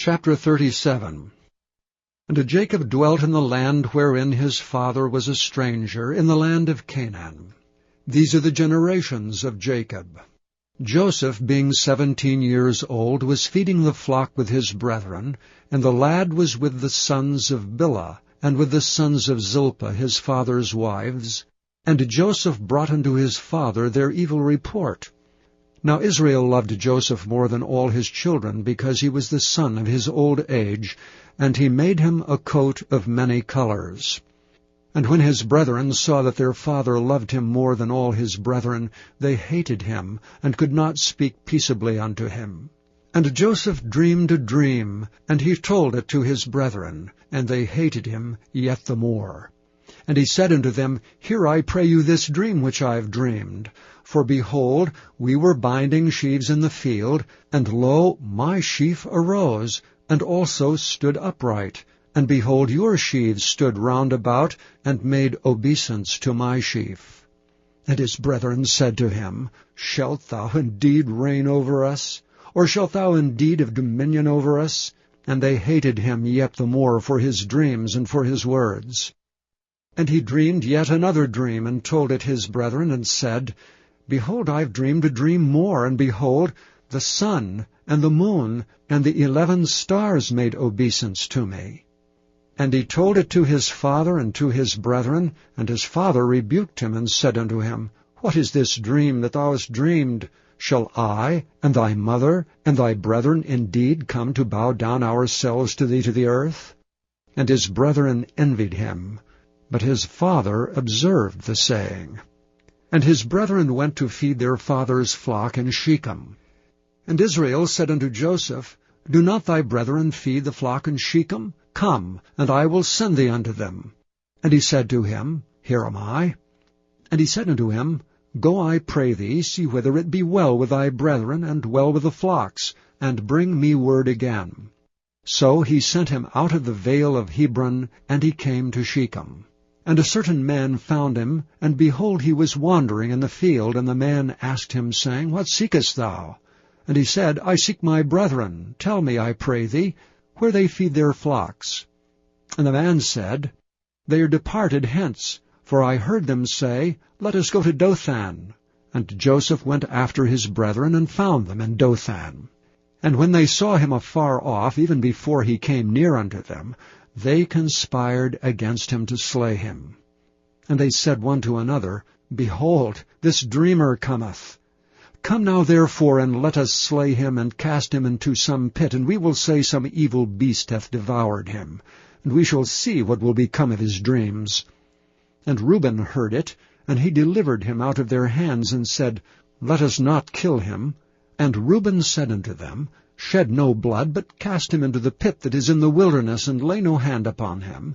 Chapter 37. And Jacob dwelt in the land wherein his father was a stranger, in the land of Canaan. These are the generations of Jacob. Joseph, being 17 years old, was feeding the flock with his brethren, and the lad was with the sons of Bilhah, and with the sons of Zilpah his father's wives. And Joseph brought unto his father their evil report. Now Israel loved Joseph more than all his children, because he was the son of his old age, and he made him a coat of many colors. And when his brethren saw that their father loved him more than all his brethren, they hated him, and could not speak peaceably unto him. And Joseph dreamed a dream, and he told it to his brethren, and they hated him yet the more. And he said unto them, Hear, I pray you, this dream which I have dreamed. For behold, we were binding sheaves in the field, and lo, my sheaf arose, and also stood upright. And behold, your sheaves stood round about, and made obeisance to my sheaf. And his brethren said to him, Shalt thou indeed reign over us? Or shalt thou indeed have dominion over us? And they hated him yet the more for his dreams and for his words. And he dreamed yet another dream, and told it his brethren, and said, Behold, I have dreamed a dream more, and behold, the sun, and the moon, and the 11 stars made obeisance to me. And he told it to his father and to his brethren, and his father rebuked him, and said unto him, What is this dream that thou hast dreamed? Shall I, and thy mother, and thy brethren indeed come to bow down ourselves to thee to the earth? And his brethren envied him. But his father observed the saying. And his brethren went to feed their father's flock in Shechem. And Israel said unto Joseph, Do not thy brethren feed the flock in Shechem? Come, and I will send thee unto them. And he said to him, Here am I. And he said unto him, Go, I pray thee, see whether it be well with thy brethren, and well with the flocks, and bring me word again. So he sent him out of the vale of Hebron, and he came to Shechem. And a certain man found him, and behold, he was wandering in the field. And the man asked him, saying, What seekest thou? And he said, I seek my brethren. Tell me, I pray thee, where they feed their flocks. And the man said, They are departed hence, for I heard them say, Let us go to Dothan. And Joseph went after his brethren, and found them in Dothan. And when they saw him afar off, even before he came near unto them, they conspired against him to slay him. And they said one to another, Behold, this dreamer cometh. Come now therefore, and let us slay him, and cast him into some pit, and we will say some evil beast hath devoured him, and we shall see what will become of his dreams. And Reuben heard it, and he delivered him out of their hands, and said, Let us not kill him. And Reuben said unto them, Shed no blood, but cast him into the pit that is in the wilderness, and lay no hand upon him,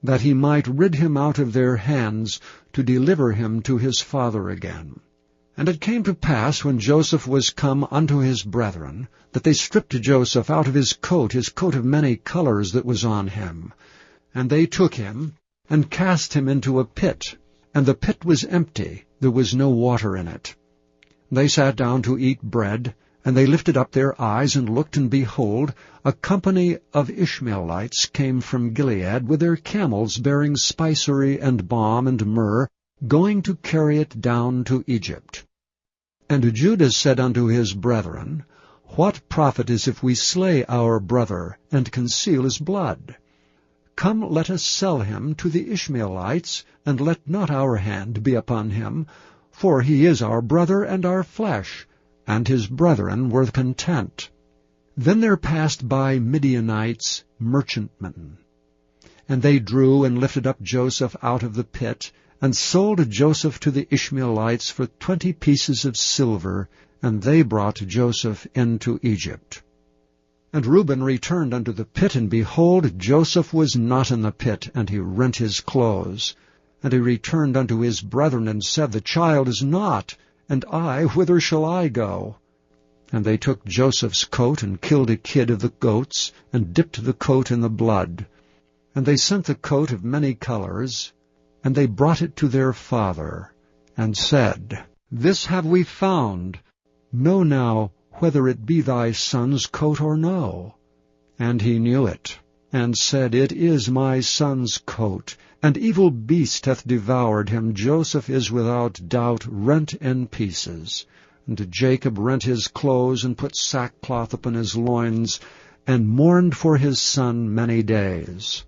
that he might rid him out of their hands, to deliver him to his father again. And it came to pass, when Joseph was come unto his brethren, that they stripped Joseph out of his coat of many colors that was on him. And they took him, and cast him into a pit, and the pit was empty, there was no water in it. They sat down to eat bread, and they lifted up their eyes, and looked, and behold, a company of Ishmaelites came from Gilead with their camels bearing spicery and balm and myrrh, going to carry it down to Egypt. And Judah said unto his brethren, What profit is if we slay our brother, and conceal his blood? Come, let us sell him to the Ishmaelites, and let not our hand be upon him, for he is our brother and our flesh. And his brethren were content. Then there passed by Midianites, merchantmen. And they drew and lifted up Joseph out of the pit, and sold Joseph to the Ishmaelites for 20 pieces of silver, and they brought Joseph into Egypt. And Reuben returned unto the pit, and behold, Joseph was not in the pit, and he rent his clothes. And he returned unto his brethren, and said, The child is not, and I, whither shall I go? And they took Joseph's coat, and killed a kid of the goats, and dipped the coat in the blood. And they sent the coat of many colors, and they brought it to their father, and said, This have we found. Know now whether it be thy son's coat or no. And he knew it, and said, It is my son's coat. An evil beast hath devoured him. Joseph is without doubt rent in pieces. And Jacob rent his clothes, and put sackcloth upon his loins, and mourned for his son many days.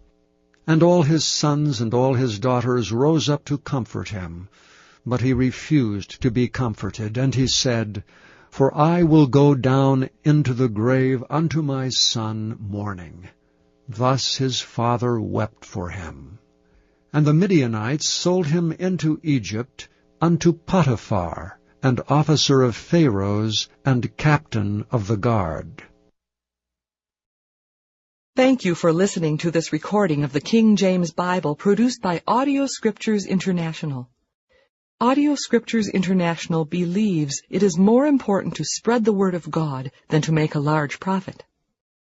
And all his sons and all his daughters rose up to comfort him. But he refused to be comforted, and he said, For I will go down into the grave unto my son mourning. Thus his father wept for him. And the Midianites sold him into Egypt unto Potiphar, an officer of Pharaoh's, and captain of the guard. Thank you for listening to this recording of the King James Bible produced by Audio Scriptures International. Audio Scriptures International believes it is more important to spread the Word of God than to make a large profit.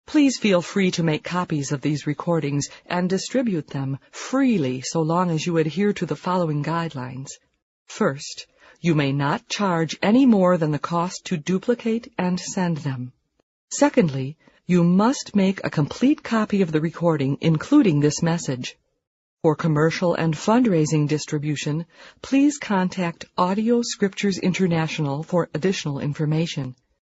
Please feel free to make copies of these recordings and distribute them freely so long as you adhere to the following guidelines. First, you may not charge any more than the cost to duplicate and send them. Secondly, you must make a complete copy of the recording, including this message. For commercial and fundraising distribution, please contact Audio Scriptures International for additional information.